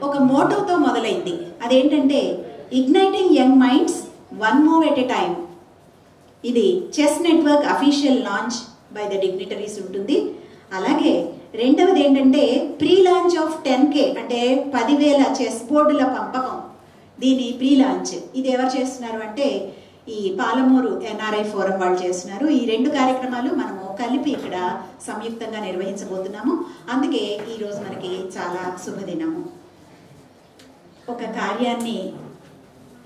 ఒక మోటోతో మొదలైంది. అదేంటంటే igniting young minds one move at a time. ఇది chess network official launch by the dignitaries ఉంటుంది. అలాగే రెండవది ఏంటంటే ప్రీ లాంచ్ ఆఫ్ 10K అంటే 10,000 చెస్ బోర్డుల పంపకం. దీని ప్రీ లాంచ్ ఇది ఎవరు చేస్తున్నారు అంటే ఈ పాలమూరు ఎన్ఆర్ఐ ఫోరం వాళ్ళు చేస్తున్నారు. ఈ రెండు కార్యక్రమాలు మనము కలిపి ఇక్కడ సంయుక్తంగా నిర్వహించబోతున్నాము. అందుకే ఈరోజు మనకి చాలా శుభదినము. ఒక కార్యాన్ని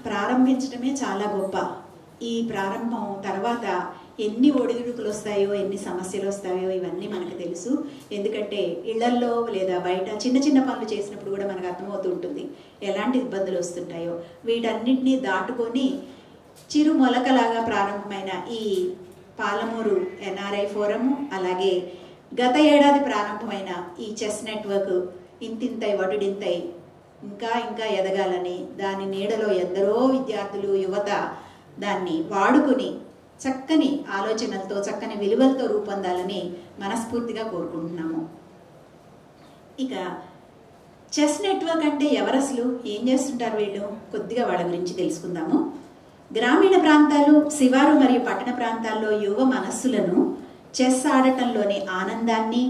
ప్రారంభించడమే చాలా గొప్ప. ఈ ప్రారంభం తర్వాత ఎన్ని ఒడిదుడుకులు వస్తాయో, ఎన్ని సమస్యలు వస్తాయో ఇవన్నీ మనకు తెలుసు. ఎందుకంటే ఇళ్లల్లో లేదా బయట చిన్న చిన్న పనులు చేసినప్పుడు కూడా మనకు అర్థమవుతూ ఉంటుంది ఎలాంటి ఇబ్బందులు వస్తుంటాయో. వీటన్నిటినీ దాటుకొని చిరు మొలకలాగా ప్రారంభమైన ఈ పాలమూరు ఎన్ఆర్ఐ ఫోరము, అలాగే గత ఏడాది ప్రారంభమైన ఈ చెస్ నెట్వర్క్ ఇంతింతై వటుడింతై ఇంకా ఇంకా ఎదగాలని, దాని నీడలో ఎందరో విద్యార్థులు, యువత దాన్ని వాడుకుని చక్కని ఆలోచనలతో, చక్కని విలువలతో రూపొందాలని మనస్ఫూర్తిగా కోరుకుంటున్నాము. ఇక చెస్ నెట్వర్క్ అంటే ఎవరు, అసలు ఏం చేస్తుంటారు వీళ్ళు, కొద్దిగా వాళ్ళ గురించి తెలుసుకుందాము. గ్రామీణ ప్రాంతాలు, శివారు మరియు పట్టణ ప్రాంతాల్లో యువ మనస్సులను చెస్ ఆడటంలోని ఆనందాన్ని,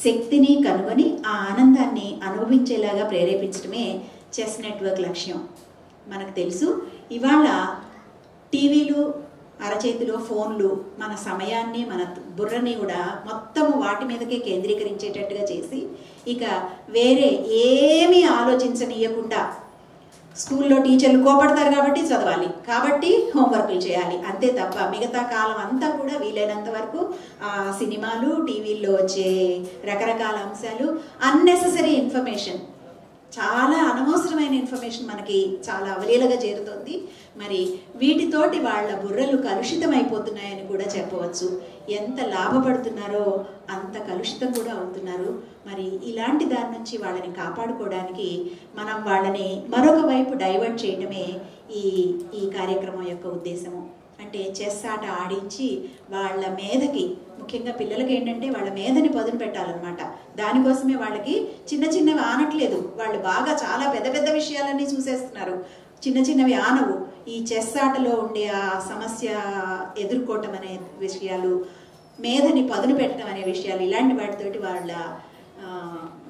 శక్తిని కనుగొని ఆ ఆనందాన్ని అనుభవించేలాగా ప్రేరేపించడమే చెస్ నెట్వర్క్ లక్ష్యం. మనకు తెలుసు ఇవాళ టీవీలు, అరచేతిలో ఫోన్లు మన సమయాన్ని, మన బుర్రని కూడా మొత్తము వాటి మీదకే కేంద్రీకరించేటట్టుగా చేసి ఇక వేరే ఏమీ ఆలోచించనీయకుండా, స్కూల్లో టీచర్లు కోపడతారు కాబట్టి చదవాలి, కాబట్టి హోంవర్క్లు చేయాలి, అంతే తప్ప మిగతా కాలం అంతా కూడా వీలైనంత వరకు సినిమాలు, టీవీల్లో వచ్చే రకరకాల అంశాలు, అన్నెసెసరీ ఇన్ఫర్మేషన్, చాలా అనవసరమైన ఇన్ఫర్మేషన్ మనకి చాలా అవలీలగా చేరుతోంది. మరి వీటితోటి వాళ్ళ బుర్రలు కలుషితం అయిపోతున్నాయని కూడా చెప్పవచ్చు. ఎంత లాభపడుతున్నారో అంత కలుషితం కూడా అవుతున్నారు. మరి ఇలాంటి దాని నుంచి వాళ్ళని కాపాడుకోవడానికి మనం వాళ్ళని మరొక వైపు డైవర్ట్ చేయడమే ఈ కార్యక్రమం యొక్క ఉద్దేశము. అంటే చెస్ ఆట ఆడించి వాళ్ళ మేధకి, ముఖ్యంగా పిల్లలకి ఏంటంటే వాళ్ళ మేధని పదును పెట్టాలన్నమాట. దానికోసమే వాళ్ళకి చిన్న చిన్నవి ఆనట్లేదు, వాళ్ళు బాగా చాలా పెద్ద పెద్ద విషయాలన్నీ చూసేస్తున్నారు, చిన్న చిన్నవి ఆనవు. ఈ చెస్ ఆటలో ఉండే ఆ సమస్య ఎదుర్కోవటం అనే విషయాలు, మేధని పదును పెట్టడం అనే విషయాలు, ఇలాంటి వాటితోటి వాళ్ళ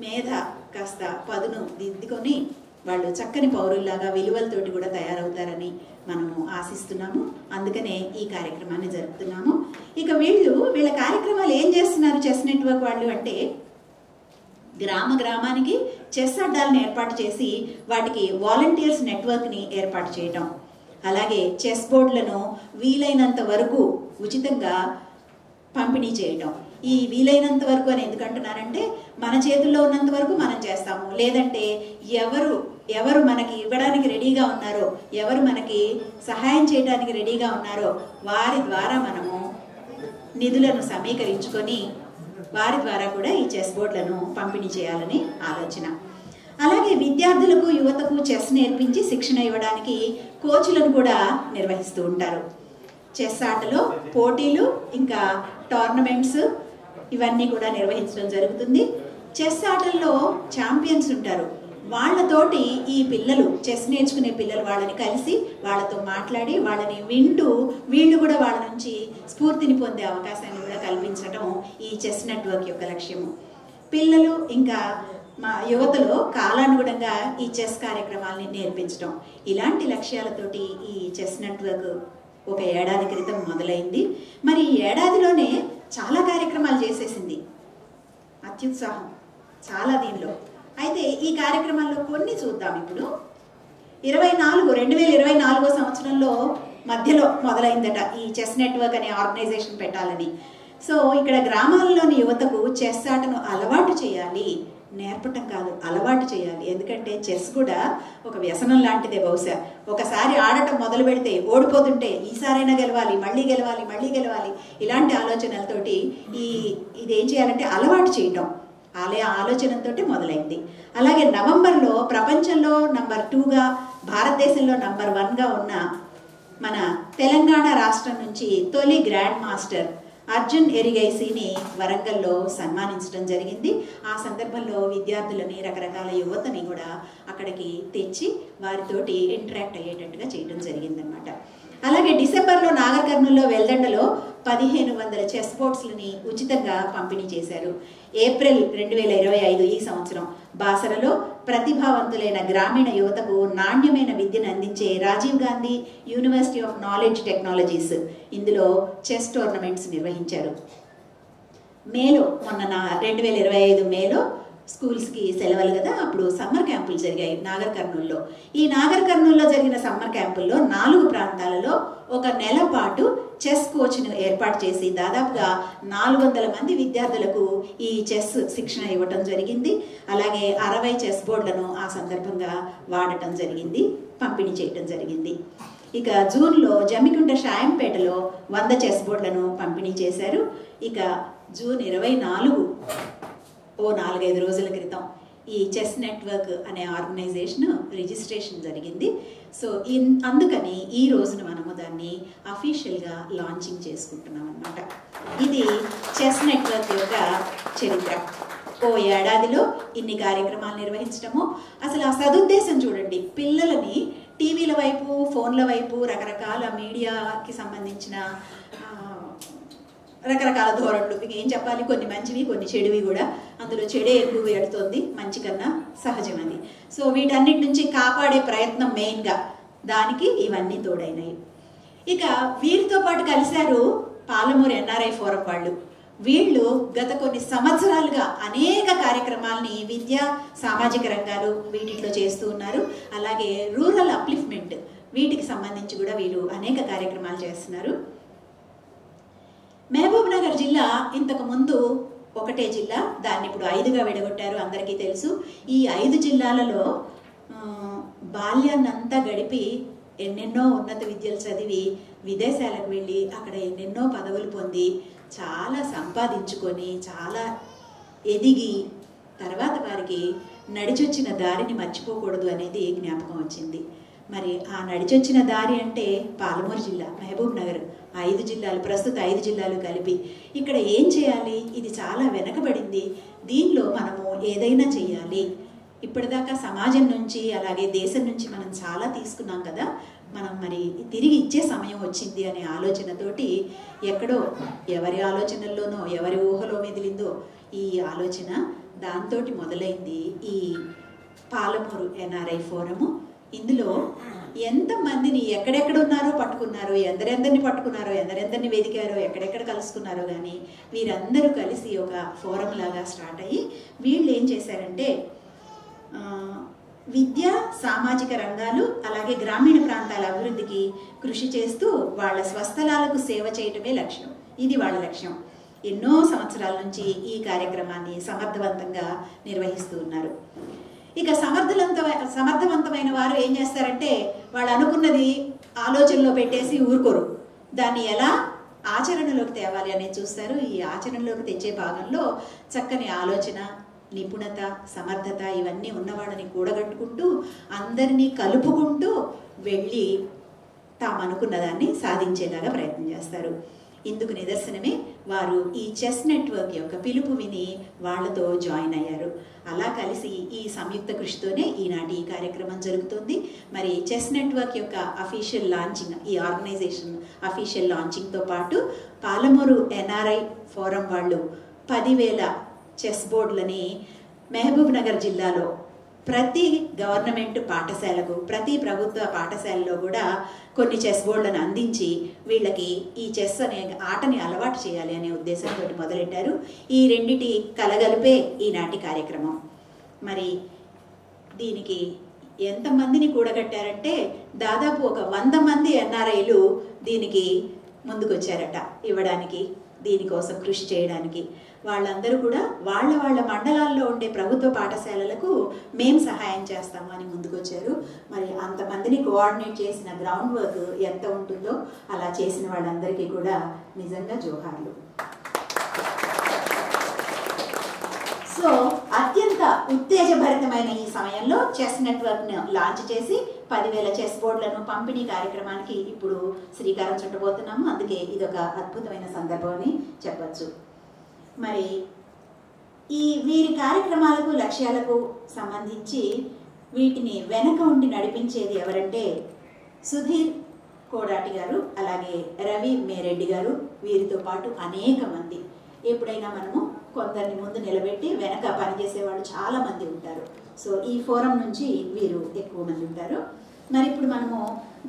మేధ కాస్త పదును దిద్దుకొని వాళ్ళు చక్కని పౌరుల్లాగా విలువలతోటి కూడా తయారవుతారని మనము ఆశిస్తున్నాము. అందుకనే ఈ కార్యక్రమాన్ని జరుపుతున్నాము. ఇక వీళ్ళ కార్యక్రమాలు ఏం చేస్తున్నారు చెస్ నెట్వర్క్ వాళ్ళు అంటే, గ్రామానికి చెస్ అడ్డాలను ఏర్పాటు చేసి వాటికి వాలంటీర్స్ నెట్వర్క్ని ఏర్పాటు చేయటం, అలాగే చెస్ బోర్డులను వీలైనంత వరకు ఉచితంగా పంపిణీ చేయటం. ఈ వీలైనంత వరకు అని ఎందుకంటున్నానంటే, మన చేతుల్లో ఉన్నంత వరకు మనం చేస్తాము, లేదంటే ఎవరు మనకి ఇవ్వడానికి రెడీగా ఉన్నారో, ఎవరు మనకి సహాయం చేయడానికి రెడీగా ఉన్నారో వారి ద్వారా మనము నిధులను సమీకరించుకొని వారి ద్వారా కూడా ఈ చెస్ బోర్డులను పంపిణీ చేయాలని ఆలోచన. అలాగే విద్యార్థులకు, యువతకు చెస్ నేర్పించి శిక్షణ ఇవ్వడానికి కోచ్లను కూడా నిర్వహిస్తూ ఉంటారు. చెస్ ఆటలో పోటీలు, ఇంకా టోర్నమెంట్స్ ఇవన్నీ కూడా నిర్వహించడం జరుగుతుంది. చెస్ ఆటల్లో ఛాంపియన్స్ ఉంటారు, వాళ్ళతోటి ఈ పిల్లలు, చెస్ నేర్చుకునే పిల్లలు వాళ్ళని కలిసి వాళ్ళతో మాట్లాడి వాళ్ళని వింటూ వీళ్ళు కూడా వాళ్ళ నుంచి స్ఫూర్తిని పొందే అవకాశాన్ని కూడా కల్పించడం ఈ చెస్ నెట్వర్క్ యొక్క లక్ష్యము. పిల్లలు ఇంకా మా యువతలో కాలానుగుణంగా ఈ చెస్ కార్యక్రమాలని నేర్పించడం, ఇలాంటి లక్ష్యాలతోటి ఈ చెస్ నెట్వర్క్ ఒక ఏడాది క్రితం మొదలైంది. మరి ఈ ఏడాదిలోనే చాలా కార్యక్రమాలు చేసేసింది, అత్యుత్సాహం చాలా దీనిలో. అయితే ఈ కార్యక్రమాల్లో కొన్ని చూద్దాం. ఇప్పుడు 2024 సంవత్సరంలో మధ్యలో మొదలైందట ఈ చెస్ నెట్వర్క్ అనే ఆర్గనైజేషన్ పెట్టాలని. సో ఇక్కడ గ్రామాల్లోని యువతకు చెస్ ఆటను అలవాటు చేయాలి, నేర్పటం కాదు, అలవాటు చేయాలి. ఎందుకంటే చెస్ కూడా ఒక వ్యసనం లాంటిదే. బహుశా ఒకసారి ఆడటం మొదలు పెడితే ఓడిపోతుంటే ఈసారైనా గెలవాలి, మళ్ళీ గెలవాలి, మళ్ళీ గెలవాలి, ఇలాంటి ఆలోచనలతోటి ఇదేం చేయాలంటే అలవాటు చేయటం, ఆలోచనతో మొదలైంది. అలాగే నవంబర్లో ప్రపంచంలో నంబర్ 2గా, భారతదేశంలో నంబర్ 1గా ఉన్న మన తెలంగాణ రాష్ట్రం నుంచి తొలి గ్రాండ్ మాస్టర్ అర్జున్ ఎరిగైసిని వరంగల్లో సన్మానించడం జరిగింది. ఆ సందర్భంలో విద్యార్థులని, రకరకాల యువతని కూడా అక్కడికి తెచ్చి వారితోటి ఇంటరాక్ట్ అయ్యేటట్టుగా చేయడం జరిగిందనమాట. అలాగే డిసెంబర్లో నాగర్ కర్నూల్లో వెల్దండలో 1500 చెస్ బోర్డ్స్లని ఉచితంగా పంపిణీ చేశారు. ఏప్రిల్ 2025 ఈ సంవత్సరం బాసరలో ప్రతిభావంతులైన గ్రామీణ యువతకు నాణ్యమైన విద్యను అందించే Rajiv Gandhi university of knowledge technologies ఇందులో చెస్ టోర్నమెంట్స్ నిర్వహించారు. మేలో మొన్న 2025 మేలో స్కూల్స్కి సెలవులు కదా, అప్పుడు సమ్మర్ క్యాంపులు జరిగాయి నాగర్ కర్నూల్లో. ఈ నాగర్ కర్నూల్లో జరిగిన సమ్మర్ క్యాంపుల్లో 4 ప్రాంతాలలో ఒక నెల పాటు చెస్ కోచ్ను ఏర్పాటు చేసి దాదాపుగా 400 మంది విద్యార్థులకు ఈ చెస్ శిక్షణ ఇవ్వటం జరిగింది. అలాగే 60 చెస్ బోర్డులను ఆ సందర్భంగా వాడటం జరిగింది, పంపిణీ చేయటం జరిగింది. ఇక జూన్లో జమ్మికుంట షాయంపేటలో 100 చెస్ బోర్డులను పంపిణీ చేశారు. ఇక జూన్ 24 ఓ 4-5 రోజుల క్రితం ఈ చెస్ నెట్వర్క్ అనే ఆర్గనైజేషన్ రిజిస్ట్రేషన్ జరిగింది. సో అందుకని ఈ రోజున మనము దాన్ని అఫీషియల్గా లాంచింగ్ చేసుకుంటున్నాం అన్నమాట. ఇది చెస్ నెట్వర్క్ యొక్క చరిత్ర. ఓ ఏడాదిలో ఇన్ని కార్యక్రమాలు నిర్వహించడము, అసలు ఆ సదుద్దేశం చూడండి. పిల్లలని టీవీల వైపు, ఫోన్ల వైపు, రకరకాల మీడియాకి సంబంధించిన రకరకాల ధోరణులు, ఏం చెప్పాలి, కొన్ని మంచివి కొన్ని చెడువి కూడా. అందులో చెడే ఎక్కువ వెళుతోంది, మంచి కన్నా సహజం అది. సో వీటన్నిటి నుంచి కాపాడే ప్రయత్నం మెయిన్గా, దానికి ఇవన్నీ తోడైనాయి. ఇక వీరితో పాటు కలిశారు పాలమూరు ఎన్ఆర్ఐ ఫోరం వాళ్ళు. వీళ్ళు గత కొన్ని సంవత్సరాలుగా అనేక కార్యక్రమాలని విద్య, సామాజిక రంగాలు వీటిలో చేస్తూ ఉన్నారు. అలాగే రూరల్ అప్లిఫ్ట్మెంట్ వీటికి సంబంధించి కూడా వీళ్ళు అనేక కార్యక్రమాలు చేస్తున్నారు. మహబూబ్ నగర్ జిల్లా ఇంతకు ముందు ఒకటే జిల్లా, దాన్ని ఇప్పుడు 5గా విడగొట్టారు, అందరికీ తెలుసు. ఈ 5 జిల్లాలలో బాల్యాన్నంతా గడిపి ఎన్నెన్నో ఉన్నత విద్యలు చదివి విదేశాలకు వెళ్ళి అక్కడ ఎన్నెన్నో పదవులు పొంది చాలా సంపాదించుకొని చాలా ఎదిగి తర్వాత వారికి నడిచొచ్చిన దారిని మర్చిపోకూడదు అనేది జ్ఞాపకం వచ్చింది. మరి ఆ నడిచొచ్చిన దారి అంటే పాలమూరు జిల్లా, మహబూబ్ నగర్, 5 జిల్లాలు, ప్రస్తుత 5 జిల్లాలు కలిపి ఇక్కడ ఏం చేయాలి? ఇది చాలా వెనకబడింది, దీనిలో మనము ఏదైనా చెయ్యాలి. ఇప్పటిదాకా సమాజం నుంచి అలాగే దేశం నుంచి మనం చాలా తీసుకున్నాం కదా, మనం మరి తిరిగి ఇచ్చే సమయం వచ్చింది అనే ఆలోచనతోటి ఎక్కడో ఎవరి ఆలోచనల్లోనో ఎవరి ఊహలో మెదిలిందో ఈ ఆలోచన, దాంతో మొదలైంది ఈ పాలమూరు ఎన్ఆర్ఐ ఫోరము. ఇందులో ఎంతమందిని ఎక్కడెక్కడ ఉన్నారో పట్టుకున్నారో, ఎందరెందరిని పట్టుకున్నారో, ఎందరెందరిని వెతికారో, ఎక్కడెక్కడ కలుసుకున్నారో, కానీ వీరందరూ కలిసి ఒక ఫోరం లాగా స్టార్ట్ అయ్యి వీళ్ళు ఏం చేశారంటే విద్య, సామాజిక రంగాలు అలాగే గ్రామీణ ప్రాంతాల అభివృద్ధికి కృషి చేస్తూ వాళ్ళ స్వస్థలాలకు సేవ చేయటమే లక్ష్యం. ఇది వాళ్ళ లక్ష్యం. ఎన్నో సంవత్సరాల నుంచి ఈ కార్యక్రమాన్ని సమర్థవంతంగా నిర్వహిస్తూ ఉన్నారు. ఇక సమర్థవంతమైన వారు ఏం చేస్తారంటే వాళ్ళు అనుకున్నది ఆలోచనలో పెట్టేసి ఊరుకోరు, దాన్ని ఎలా ఆచరణలోకి తేవాలి అనేది చూస్తారు. ఈ ఆచరణలోకి తెచ్చే భాగంలో చక్కని ఆలోచన, నిపుణత, సమర్థత ఇవన్నీ ఉన్నవాళ్ళని కూడగట్టుకుంటూ అందరినీ కలుపుకుంటూ వెళ్ళి తాము అనుకున్న దాన్ని సాధించేలాగా ప్రయత్నం చేస్తారు. ఇందుకు నిదర్శనమే వారు ఈ చెస్ నెట్వర్క్ యొక్క పిలుపు విని వాళ్లతో జాయిన్ అయ్యారు. అలా కలిసి ఈ సంయుక్త కృషితోనే ఈనాటి ఈ కార్యక్రమం జరుగుతుంది. మరి చెస్ నెట్వర్క్ యొక్క అఫీషియల్ లాంచింగ్, ఈ ఆర్గనైజేషన్ అఫీషియల్ లాంచింగ్తో పాటు పాలమూరు ఎన్ఆర్ఐ ఫోరం వాళ్ళు 10,000 చెస్ బోర్డులని మహబూబ్ నగర్ జిల్లాలో ప్రతి గవర్నమెంట్ పాఠశాలకు, ప్రతి ప్రభుత్వ పాఠశాలలో కూడా కొన్ని చెస్ బోర్డులను అందించి వీళ్ళకి ఈ చెస్ అనే ఆటని అలవాటు చేయాలి అనే ఉద్దేశంతో మొదలెట్టారు. ఈ రెండిటి కలగలిపే ఈనాటి కార్యక్రమం. మరి దీనికి ఎంతమందిని కూడగట్టారంటే దాదాపు ఒక 100 మంది ఎన్ఆర్ఐలు దీనికి ముందుకొచ్చారట ఇవ్వడానికి, దీనికోసం కృషి చేయడానికి. వాళ్ళందరూ కూడా వాళ్ళ మండలాల్లో ఉండే ప్రభుత్వ పాఠశాలలకు మేము సహాయం చేస్తాము అని ముందుకొచ్చారు. మరి అంతమందిని కోఆర్డినేట్ చేసిన గ్రౌండ్ వర్క్ ఎంత ఉంటుందో అలా చేసిన వాళ్ళందరికీ కూడా నిజంగా జోహార్లు. సో అత్యంత ఉత్తేజభరితమైన ఈ సమయంలో చెస్ నెట్వర్క్ను లాంచ్ చేసి 10,000 చెస్ బోర్డులను పంపిణీ కార్యక్రమానికి ఇప్పుడు శ్రీకారం చుట్టబోతున్నాము. అందుకే ఇది ఒక అద్భుతమైన సందర్భం అని చెప్పచ్చు. మరి వీరి కార్యక్రమాలకు లక్ష్యాలకు సంబంధించి వీటిని వెనక ఉండి నడిపించేది ఎవరంటే సుధీర్ కోడాటి గారు, అలాగే రవి మేరెడ్డి గారు. వీరితో పాటు అనేక మంది. ఎప్పుడైనా మనము కొందరిని ముందు నిలబెట్టి వెనక పనిచేసే వాళ్ళు చాలా మంది ఉంటారు. సో ఈ ఫోరం నుంచి వీరు ఎక్కువ మంది ఉంటారు. మరి ఇప్పుడు మనము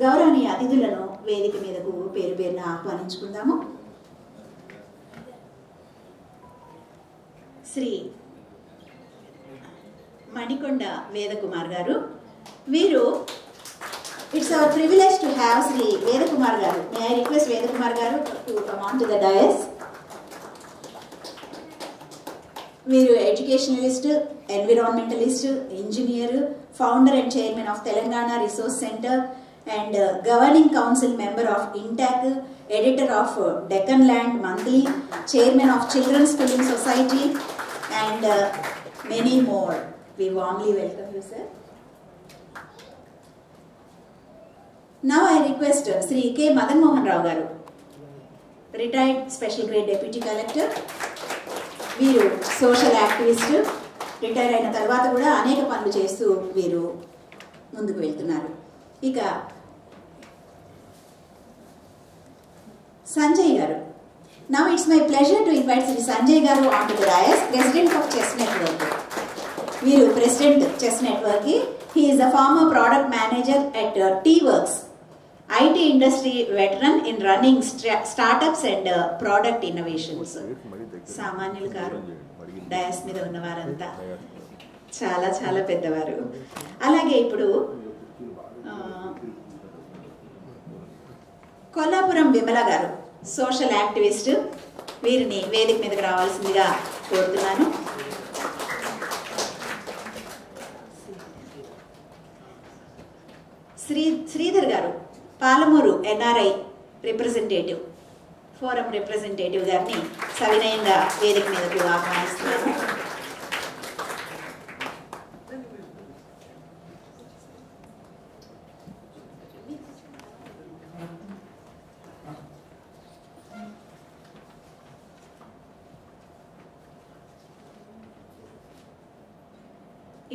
గౌరవనీయ అతిథులను వేదిక మీదకు పేరు పేరున ఆహ్వానించుకుందాము. శ్రీ మణికొండ వేదకుమార్ గారు. వీరు it's our privilege to have Shri Vedakumar garu. May I request Vedakumar garu to come on to the dais. వీరు educationalist, environmentalist, engineer, founder and chairman of Telangana resource centre and governing council member of INTACH, editor of Deccan land monthly, chairman of children's film society and many more. We warmly welcome you, sir. Now I request Sri K. Madan Mohan Rao garu, retired special grade deputy collector. వీరు social activist. Retire అయిన తర్వాత కూడా అనేక పనులు చేస్తూ వీరు ముందుకు వెళ్తున్నారు. ఇక సంజయ్ గారు. Now it's my pleasure to invite Sri Sanjay Garu onto the dais, President of Chess Network. Veeru President Chess Network. He is a former product manager at T-Works, IT industry veteran in running startups and product innovations. సామాన్యులు car, dais మీద ఉన్నవారంతా చాలా చాలా పెద్దవారు. అలాగే ఇప్పుడు కొల్లాపురం విమల గారు, social activist. వీరిని వేదిక మీదకి రావాల్సిందిగా కోరుతున్నాను. శ్రీధర్ గారు, Palamuru NRI representative, forum representative గారిని సవినయంగా వేదిక మీదకు ఆహ్వానిస్తున్నాను.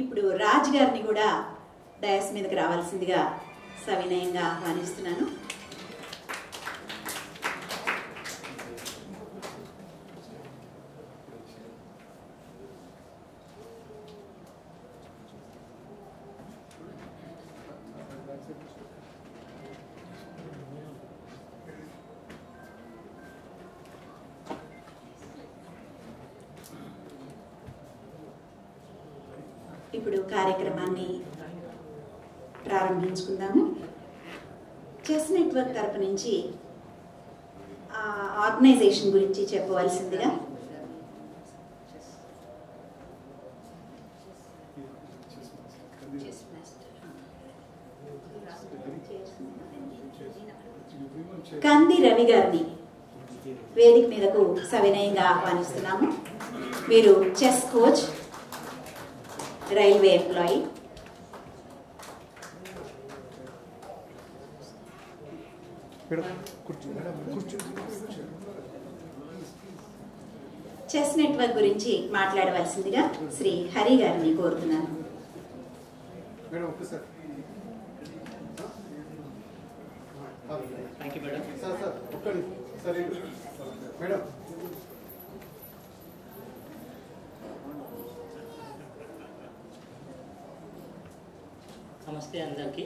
ఇప్పుడు రాజ్ గారిని కూడా డయాస్ మీదకి రావాల్సిందిగా సవినయంగా ఆహ్వానిస్తున్నాను. ఇప్పుడు కార్యక్రమాన్ని ప్రారంభించుకుందాము. చెస్ నెట్వర్క్ తరపు నుంచి ఆర్గనైజేషన్ గురించి చెప్పవలసిందిగా కంది రవి గారిని వేదిక మీదకు సవినయంగా ఆహ్వానిస్తున్నాము. వీరు chess coach, railway employee. Chess network గురించి మాట్లాడవలసిందిగా శ్రీ హరి గారిని కోరుతున్నాను. నమస్తే అందరికీ.